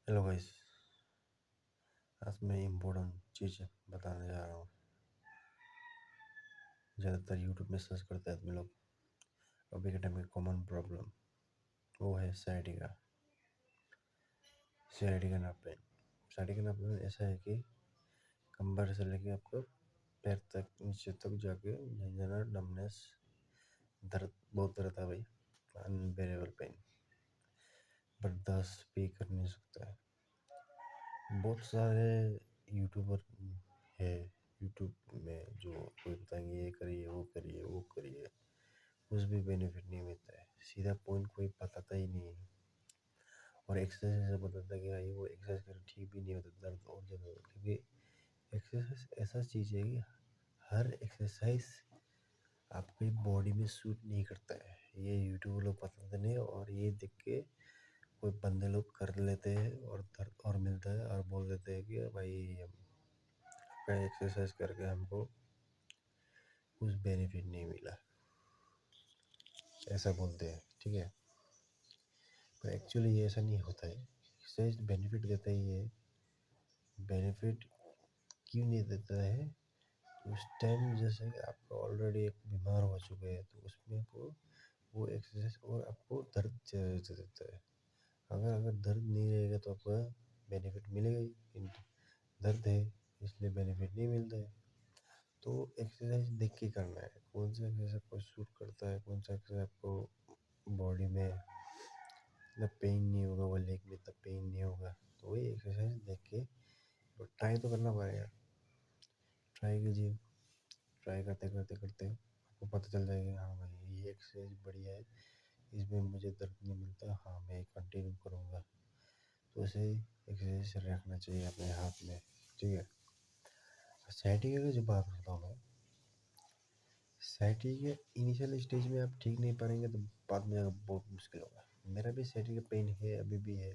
Hello guys. आज मैं important चीज़ बताने जा रहा हूँ। ज़्यादातर यूट्यूब में सर्च करते हैं आदमी लोग। अभी के टाइम में कॉमन प्रॉब्लम वो है साइडी का नाप पेन। साइडी का नाप पेन ऐसा है कि कंबर से लेके आपको पैर तक नीचे तक जाके झंझना नमनेस दर्द बहुत रहता है भाई। अनबेरेबल पेन बर्दाश्त भी कर नहीं सकता है। बहुत सारे यूट्यूबर है यूट्यूब में जो कोई बताएंगे ये करिए वो करिए, कुछ भी बेनिफिट नहीं मिलता है। सीधा पॉइंट कोई बताता ही नहीं है। और एक्सरसाइज ऐसा बताता है कि भाई वो एक्सरसाइज कर ठीक भी नहीं होता, दर्द और ज़्यादा होता है। क्योंकि एक्सरसाइज ऐसा चीज़ है कि हर एक्सरसाइज आपकी बॉडी में सूट नहीं करता है। ये यूट्यूब लोग बताते नहीं, और ये देख के कोई बंदे लोग कर लेते हैं और दर्द और मिलता है और बोल देते हैं कि भाई एक्सरसाइज करके हमको कुछ बेनिफिट नहीं मिला, ऐसा बोलते हैं। ठीक है, पर एक्चुअली ये ऐसा नहीं होता है। एक्सरसाइज बेनिफिट देता ही है। बेनिफिट क्यों नहीं देता है? उस टाइम जैसे कि आप ऑलरेडी एक बीमार हो चुके हैं तो उसमें वो एक्सरसाइज और आपको दर्द ज़्यादा देता है। अगर दर्द नहीं रहेगा तो आपको बेनिफिट मिलेगा ही, किंतु दर्द है इसलिए बेनिफिट नहीं मिलता है। तो एक्सरसाइज देख के करना है, कौन सा एक्सरसाइज आपको सूट करता है, कौन सा एक्सरसाइज आपको बॉडी में इतना पेन नहीं होगा, वो लेग में इतना पेन नहीं होगा। तो वही एक्सरसाइज देख के ट्राई तो करना पड़ेगा। ट्राई कीजिए, ट्राई करते करते करते आपको पता चल जाएगा हाँ भाई ये एक्सरसाइज बढ़िया है, इसमें मुझे दर्द नहीं मिलता, हाँ मैं कंटिन्यू करूँगा। तो ऐसे ही एक्सरसाइज रखना चाहिए अपने हाथ में। ठीक है, सैटिक की जो बात करता हूँ मैं, सैटिक के इनिशियल स्टेज में आप ठीक नहीं पाएंगे तो बाद में बहुत मुश्किल होगा। मेरा भी सैटिक का पेन है, अभी भी है।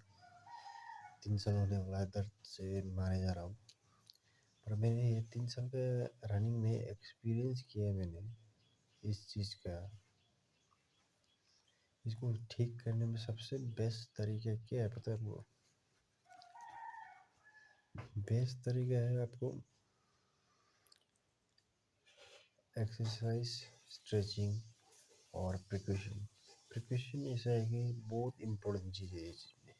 3 साल होने वाला है, दर्द से मारे जा रहा हूँ। पर मैंने ये 3 साल का रनिंग में एक्सपीरियंस किया है मैंने इस चीज़ का। इसको ठीक करने में सबसे बेस्ट तरीका क्या है पता है आपको? बेस्ट तरीका है आपको एक्सरसाइज, स्ट्रेचिंग और प्रिकॉशन। प्रिकॉशन ऐसा है कि बहुत इम्पोर्टेंट चीज़ है ये चीज़ में।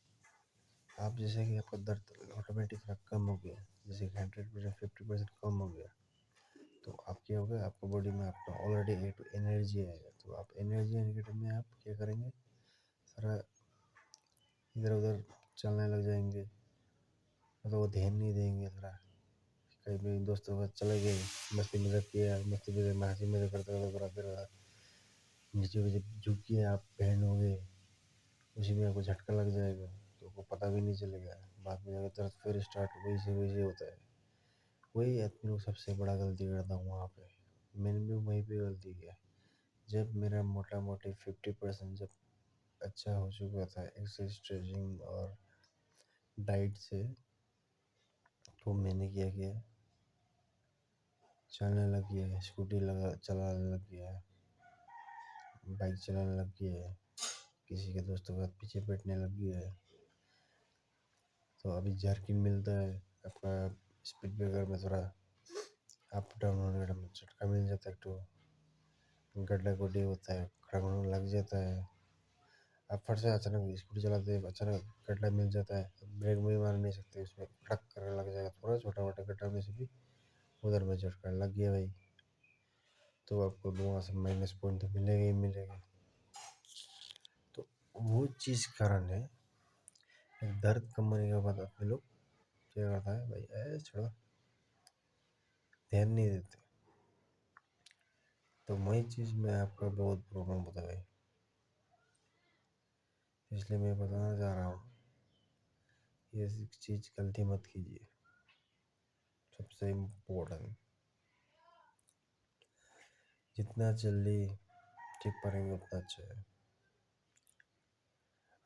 आप जैसे कि आपका दर्द ऑटोमेटिक कम हो गया, जैसे कि 100% 50% कम हो गया, तो आप क्या होगा, आपका बॉडी में आपका ऑलरेडी एक एनर्जी आएगा। तो आप एनर्जी आने के टाइम में आप क्या करेंगे, सारा इधर उधर चलने लग जाएंगे, मतलब वो ध्यान नहीं देंगे। थोड़ा कहीं भी दोस्तों के साथ चले गए, मस्ती मजाक किया, मस्ती मजाक हंसी मजाक करते करते पूरा फिर नीचे नीचे झुक के आप बैंड हो गए, उसी में आपको झटका लग जाएगा तो आपको पता भी नहीं चलेगा। बाद में जाकर दर्द फिर स्टार्ट वही से होता है। वही आदमी लोग सबसे बड़ा गलती करता हूँ वहाँ पे। मैंने भी वहीं पे गलती किया। जब मेरा मोटा मोटी 50% जब अच्छा हो चुका था एक्सरसाइज, स्ट्रेचिंग और डाइट से, तो मैंने क्या किया, चलने लग गया, स्कूटी लगा चलाने लग गया, बाइक चलाने लग गया, किसी के दोस्तों के पीछे बैठने लग गया। तो अभी जर्किन मिलता है आपका स्पीड ब्रेकर में, थोड़ा अप डाउन होने का झटका मिल जाता है। तो गड्ढा गुड्डी होता है, खड़ा होने लग जाता है। आप फट से अचानक स्कूटी चलाते हैं, अचानक गड्ढा मिल जाता है, ब्रेक भी मार नहीं सकते, उसमें खड़क करने लग जाएगा। थोड़ा छोटा मोटा गड्ढा में से भी उधर में झटका लग गया भाई, तो आपको वहाँ से माइनस पॉइंट तो मिलेगा ही मिलेगा। तो वो चीज़ कारण है दर्द कम होने के बाद अपने लोग क्या करता है भाई, छोड़ो, ध्यान नहीं देते। तो वही चीज़ में आपका बहुत प्रॉब्लम होता है, इसलिए मैं बताना चाह रहा हूँ ये चीज़ गलती मत कीजिए। सबसे इम्पोर्टेंट, जितना जल्दी ठीक करेंगे उतना अच्छा है।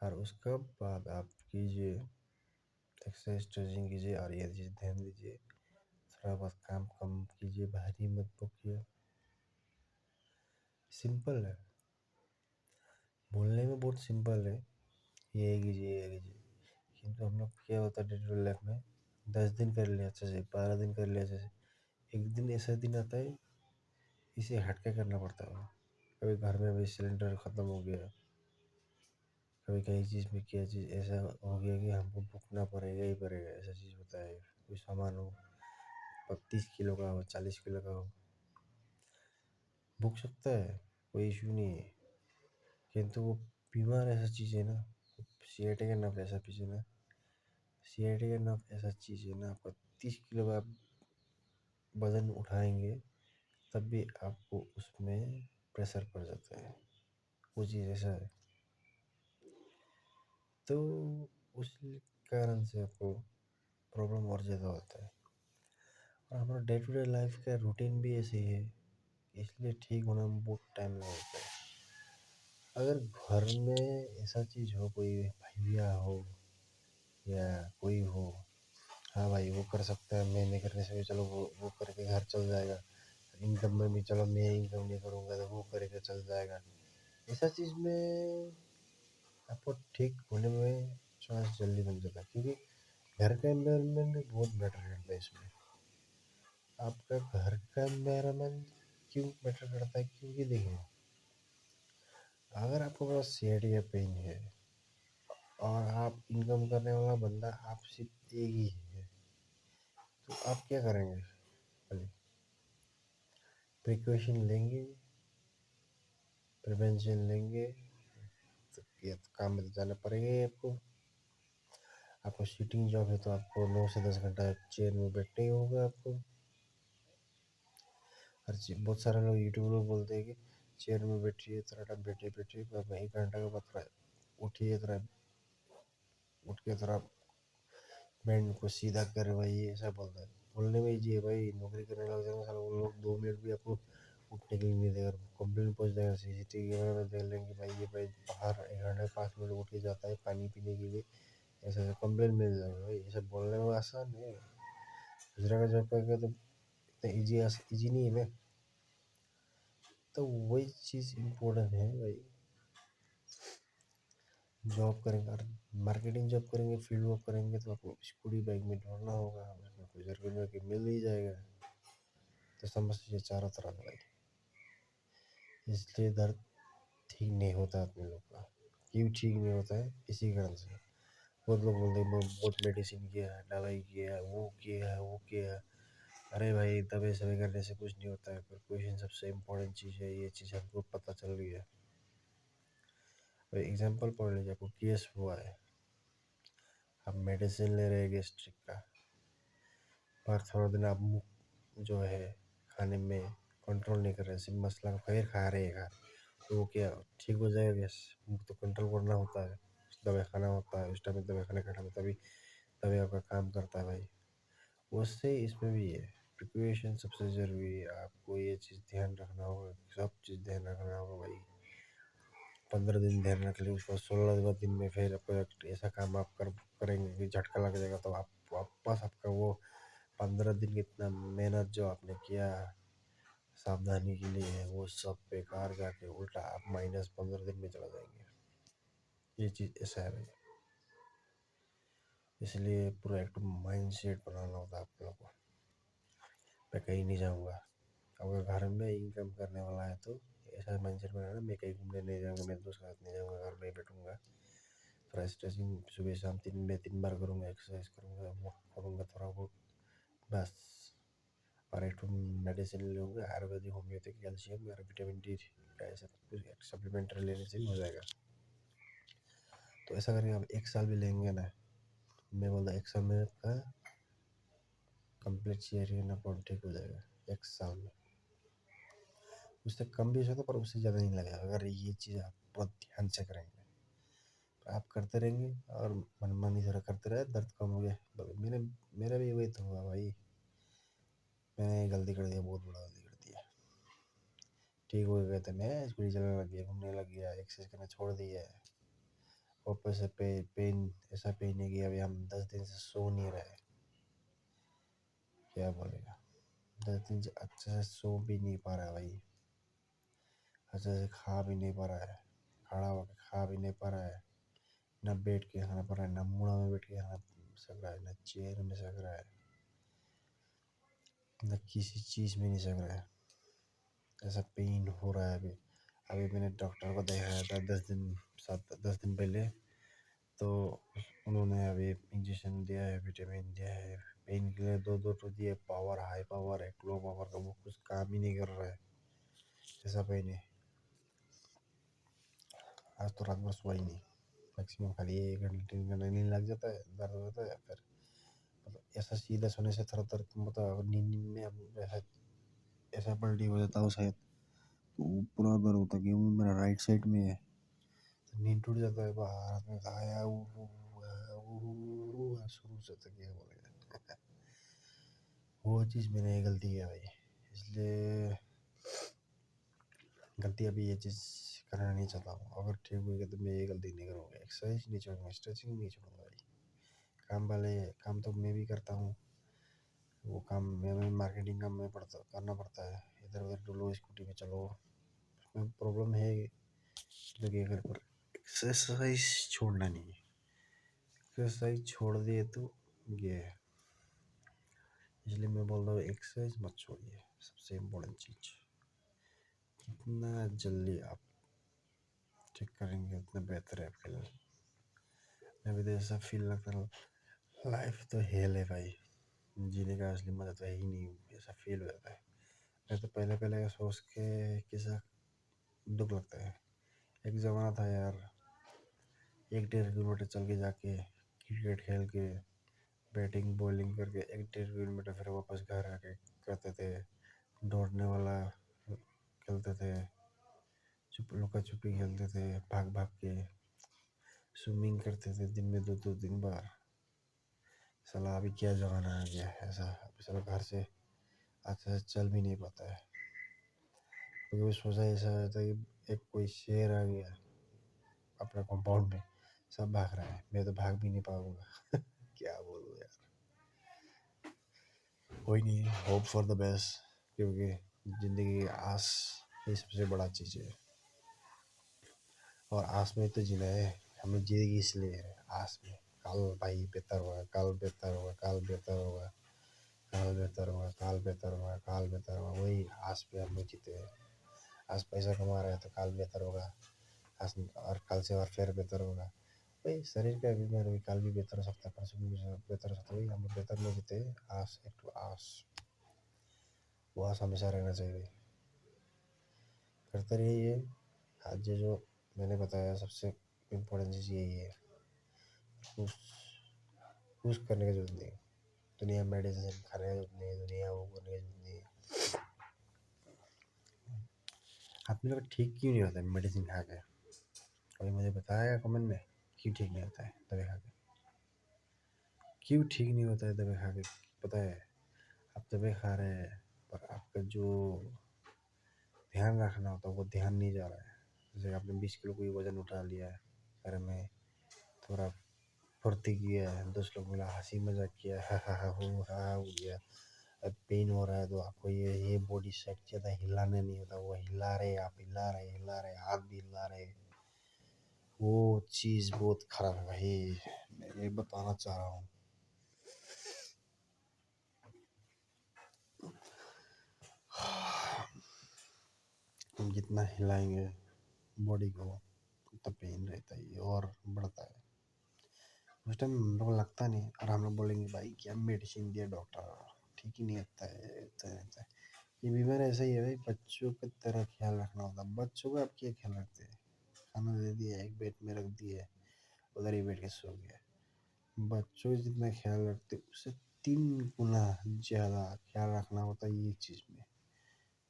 और उसका बाद आप कीजिए एक्सरसाइज, स्ट्रेचिंग कीजिए और ये चीज़ ध्यान दीजिए, थोड़ा बहुत काम कम कीजिए, भारी मत पकिए। सिंपल है, बोलने में बहुत सिंपल है, ये कीजिए ये कीजिए, किंतु हम लोग क्या होता है डे टू डे लाइफ में, 10 दिन कर लिया अच्छे से, 12 दिन कर लिया अच्छे से, एक दिन ऐसा दिन आता है इसे हट के करना पड़ता है। कभी घर में भी सिलेंडर ख़त्म हो गया, कभी कहीं चीज़ में क्या चीज़ ऐसा हो गया कि हमको भुगतना पड़ेगा ही पड़ेगा, ऐसा चीज़ होता है। कोई सामान हो 30 किलो का हो 40 किलो का हो, भुग सकता है, कोई इशू नहीं है। किंतु वो बीमार ऐसा चीज़ है ना, सीआईटी का नाम ऐसा चीज़ है ना, सीआईटी का नाम ऐसा चीज़ है ना, आपका 30 किलो का वजन उठाएंगे तब भी आपको उसमें प्रेशर पड़ जाता है, वो चीज़ ऐसा है। तो उस कारण से आपको प्रॉब्लम और ज़्यादा होता है। और हमारा डे टू डे लाइफ का रूटीन भी ऐसे ही है, इसलिए ठीक होना में बहुत टाइम लगता है। अगर घर में ऐसा चीज़ हो, कोई भैया हो या कोई हो, हाँ भाई वो कर सकता है, मैं नहीं करने से भी चलो वो करके घर चल जाएगा, इनकम में भी चलो मैं इनकम नहीं करूँगा तो वो करके चल जाएगा, ऐसा चीज़ में आपको ठीक होने में चांस जल्दी बन जाता है। क्योंकि घर का एनवायरनमेंट भी बहुत मैटर करता है इसमें। आपका घर का एनवायरनमेंट क्यों मैटर करता है? क्योंकि देखिए, अगर आपके पास सीआईडी का पेन है और आप इनकम करने वाला बंदा आप सिर्फ एक ही है, तो आप क्या करेंगे? पहले प्रिकॉशन लेंगे, प्रिवेंशन लेंगे, तो ये तो काम में तो जाना पड़ेगा ही आपको। आपको सीटिंग जॉब है तो आपको 9 से 10 घंटा चेयर में बैठना ही होगा आपको। हर चीज बहुत सारे लोग यूट्यूब लोग बोलते हैं कि चेयर में बैठिए, थोड़ा टाइम बैठिए बैठिए, 1 घंटा के बाद थोड़ा उठिए, थोड़ा उठ के थोड़ा बैंड को सीधा करवाइए, ऐसा बोलता है। बोलने में इजी है भाई, नौकरी करने लग जाएंगे साला वो लोग 2 मिनट भी आपको उठने के लिए नहीं देगा, कंप्लेन पहुंच जाएगा, सीसीटीवी कैमरा में देख लेंगे भाई ये भाई बाहर 1 घंटे 5 मिनट उठ के जाता है पानी पीने के लिए, ऐसा ऐसा कंप्लेन मिल जाएगा भाई। ऐसा बोलने में आसान है, दूसरा का जॉब करके तो इतना इजी नहीं है ना। तो वही चीज़ इम्पोर्टेंट है भाई। जॉब करेंगे और मार्केटिंग जॉब करेंगे, फील्ड वर्क करेंगे तो आपको स्कूटी बाइक में ढूंढना होगा, उसमें कोई ज़रूरी नहीं कि मिल ही जाएगा। तो समस्या चारों तरफ है भाई, इसलिए दर्द ठीक नहीं होता आदमी लोग का। क्यों ठीक नहीं होता है? इसी कारण से। बहुत लोग बोलते हैं बहुत मेडिसिन किया है, दवाई किया है, वो किया है, वो किया है। अरे भाई दवाई सवाई करने से कुछ नहीं होता है, प्रिकॉशन सबसे इम्पोर्टेंट चीज़ है, ये चीज़ हमको पता चल रही है। एग्जाम्पल पढ़ लीजिए, आपको केस हुआ है, आप मेडिसिन ले रहे हैं गैस्ट्रिक का, पर थोड़ा दिन आप जो है खाने में कंट्रोल नहीं कर रहे, सिर्फ मसाला का फिर खा रहे हैं, तो वो क्या ठीक हो जाएगा? गैस मुझे तो कंट्रोल करना होता है, दवाई खाना होता है, उस टाइम में दवाई खाने का टाइम तभी तभी आपका काम करता है भाई। उससे इसमें भी है, प्रिपरेशन सबसे ज़रूरी है, आपको ये चीज़ ध्यान रखना होगा, सब चीज़ ध्यान रखना होगा भाई। 15 दिन ध्यान रख लिए, उसके बाद 16वें दिन में फिर आपको ऐसा काम आप करेंगे कि झटका लग जाएगा, तो आप वापस आपका वो 15 दिन की इतना मेहनत जो आपने किया सावधानी के लिए, वो सब बेकार जाके उल्टा आप -15 दिन में चला जाएंगे। ये चीज़ ऐसा है भाई, इसलिए पूरा एक माइंड सेट बनाना होता है आप लोगों को। मैं कहीं नहीं जाऊँगा, अगर घर में इनकम करने वाला है तो ऐसा माइंड सेट बनाना, मैं कहीं घूमने नहीं जाऊँगा, मेरे दोस्त के साथ नहीं जाऊँगा, घर में ही बैठूँगा, थोड़ा स्ट्रेचिंग सुबह शाम 3 बार करूँगा, एक्सरसाइज करूँगा, वॉक करूँगा थोड़ा बहुत, बस। और एक मेडिसिन लूँगा, आयुर्वेदिक, होम्योपैथिक, कैल्शियम और विटामिन डी का ऐसा कुछ सप्लीमेंट्री लेने से भी हो जाएगा। तो ऐसा करके आप 1 साल भी लेंगे ना, मैं बोलता 1 साल में आपका कंप्लीट चेहरे ना ठीक हो जाएगा 1 साल में। उससे कम भी हो सकता है पर उससे ज़्यादा नहीं लगेगा, अगर ये चीज़ आप बहुत ध्यान से करेंगे। तो आप करते रहेंगे और मनमानी थोड़ा करते रहे, दर्द कम हो गया। मेरे मेरा भी वही तो हुआ भाई, मैंने गलती कर दिया, बहुत बड़ा गलती कर दिया। ठीक हो गया तो मैं स्कूटी चलाने लग गया, घूमने लग गया, एक्सरसाइज करना छोड़ दिया है। ऊपर से पेन ऐसा पेन है कि अभी हम 10 दिन से सो नहीं रहे। क्या बोलेगा, 10 दिन से अच्छे से सो भी नहीं पा रहा है भाई, अच्छे से खा भी नहीं पा रहा है, खड़ा होकर खा भी नहीं पा रहा है, ना बैठ के खाना पड़ रहा है, ना मुड़ा में बैठ के खाना सक रहा है, ना चेयर में सक रहा है, ना किसी चीज़ में नहीं सक रहा है। ऐसा पेन हो रहा है अभी। अभी मैंने डॉक्टर को दिखाया था 10 दिन पहले, तो उन्होंने अभी इंजेक्शन दिया है, विटामिन दिया है, पेन किलर दो तो दिए, पावर हाई पावर है, लो पावर का, वो कुछ काम ही नहीं कर रहा है। ऐसा पेन है। आज तो रात भर सोआ ही नहीं, मैक्सिमम खाली 1 घंटे 3 घंटे नींद लग जाता है, दर्द होता है। फिर मतलब ऐसा सीधा सोने से थोड़ा दर्द, मतलब नींद में अब ऐसा ऐसा पलटी हो जाता हो शायद, तो पूरा दर्द होता है कि वो मेरा राइट साइड में है, तो नींद टूट जाता है। बाहर में आया शुरू से तक ये बोलेगा। वो चीज़ मैंने गलती किया भाई, इसलिए गलती अभी ये चीज़ करना नहीं चाहता हूँ। अगर ठीक हुई तो मैं ये गलती नहीं करूँगा, एक्सरसाइज नहीं छोड़ूंगा, स्ट्रेचिंग नहीं छोड़ूंगा भाई। काम वाले काम तो मैं भी करता हूँ, वो काम मैं मार्केटिंग काम में करना पड़ता है। इधर उधर डुलो, स्कूटी में चलो, उसमें प्रॉब्लम है। लेकिन अगर पर एक्सरसाइज छोड़ना नहीं है, एक्सरसाइज छोड़ दिए तो ये है। इसलिए मैं बोल रहा हूँ एक्सरसाइज मत छोड़िए, सबसे इम्पोर्टेंट चीज़। जितना जल्दी आप ठीक करेंगे उतना बेहतर है आपके लिए। अभी तो ऐसा फील लगता है लाइफ तो हेल है भाई, जीने का असली मजा तो है ही नहीं, ऐसा फील हो जाता है। मैं तो पहले पहले सोच के कैसा दुख लगता है। एक ज़माना था यार, 1-1.5 किलोमीटर चल के जाके क्रिकेट खेल के, बैटिंग बॉलिंग करके 1-1.5 किलोमीटर फिर वापस घर आके करते थे। दौड़ने वाला खेलते थे, लुका छुपी खेलते थे, भाग भाग के स्विमिंग करते थे दिन में 2-2 3 बार। साला अभी क्या ज़माना आ गया है ऐसा, अभी साला घर से अच्छा से चल भी नहीं पाता है। क्योंकि सोचा ऐसा था कि एक कोई शेर आ गया अपने कंपाउंड में, सब भाग रहा है, मैं तो भाग भी नहीं पाऊंगा। क्या बोलूँ यार, कोई नहीं, होप फॉर द बेस्ट, क्योंकि ज़िंदगी की आस ये सबसे बड़ा चीज़ है। और आस में तो जीना है, हमें जिंदगी इसलिए है आस में। कल भाई बेहतर होगा, कल बेहतर होगा, कल बेहतर होगा, कल बेहतर होगा, कल बेहतर होगा, कल बेहतर होगा, वही आस पे हम लोग जीते हैं। आज पैसा कमा रहे हैं तो कल बेहतर होगा, आज और कल से और फिर बेहतर होगा। भाई शरीर का बीमार भी कल भी बेहतर हो सकता है, परसों भी बेहतर हो सकता है। हम लोग बेहतर नहीं जीते, आस एक तो आस, वो आस हमेशा रहना चाहिए। करते रहिए। आज ये जो मैंने बताया सबसे इम्पोर्टेंट चीज़ यही है, खुश खुश करने की जरूरत नहीं है। दुनिया मेडिसिन खाने की जरूरत नहीं है, दुनिया वो करने की जरूरत नहीं है। आदमी लोग ठीक क्यों नहीं होता है मेडिसिन खा के? कोई मुझे बताया कमेंट में, क्यों ठीक नहीं होता है दवाई खा के? क्यों ठीक नहीं होता है दवाई खा के? पता है, आप दवाई खा रहे हैं पर आपका जो ध्यान रखना होता है वो ध्यान नहीं जा रहा है। जैसे आपने 20 किलो कोई वजन उठा लिया है, घर में थोड़ा फुर्ती किया है, 10 लोग मिला हंसी मजाक किया, हा हो गया। अब पेन हो रहा है तो आपको ये बॉडी सेट ज़्यादा हिलाने नहीं होता, वो हिला रहे, आप हिला रहे, हाथ भी हिला रहे, वो चीज़ बहुत खराब है भाई। मैं ये बताना चाह रहा हूँ। हम जितना हिलाएंगे बॉडी को उतना पेन रहता है और बढ़ता है। उस टाइम हम लोग को लगता नहीं, और हम लोग बोलेंगे भाई क्या मेडिसिन दिया डॉक्टर, ठीक ही नहीं होता है, रहता है। ये बीमार ऐसा ही है भाई, बच्चों की तरह ख्याल रखना होता है। बच्चों का आप क्या ख्याल रखते हैं? खाना दे दिया, एक बेड में रख दिए, उधर ही बैठ के सो गया। बच्चों का जितना ख्याल रखते उससे 3 गुना ज़्यादा ख्याल रखना होता है ये चीज़ में,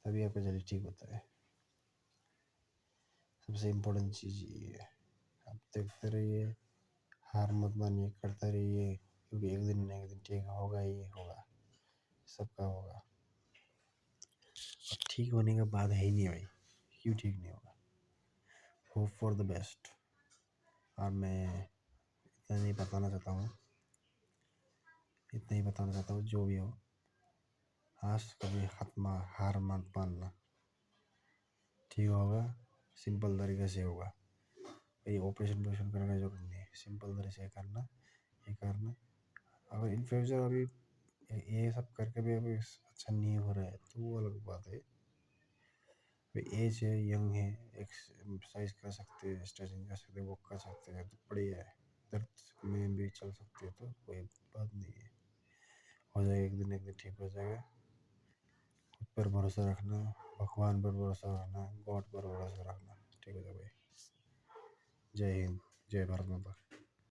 तभी आपका जल्दी ठीक होता है। सबसे इम्पोर्टेंट चीज़ ये है। आप देखते रहिए, हार मत मानिए, करते रहिए, क्योंकि एक दिन ना एक दिन ठीक होगा ही होगा, सबका होगा। और ठीक होने का बाद है ही नहीं भाई, क्यों ठीक नहीं होगा? Hope for the best. और मैं इतना नहीं बताना चाहता हूँ, इतना ही बताना चाहता हूँ, जो भी हो आज कभी हार मत मानना, ठीक होगा, सिंपल तरीके से होगा। ये ऑपरेशन करने की जरूरत नहीं है, सिंपल तरह से करना, ये करना। अगर इन फ्यूचर अभी ये सब करके भी अभी अच्छा नहीं हो रहा है तो वो अलग बात है। अभी एज है, यंग है, एक्सरसाइज कर सकते हैं, स्ट्रेचिंग कर सकते हैं, वॉक कर सकते हैं तो बढ़िया है। दर्द में भी चल सकते हैं तो कोई बात नहीं है, हो जाएगा एक दिन ठीक हो जाएगा। खुद पर भरोसा रखना, भगवान पर भरोसा रखना, गॉड पर भरोसा रखना, ठीक हो जाएगा भाई। जय हिंद, जय भारत माता।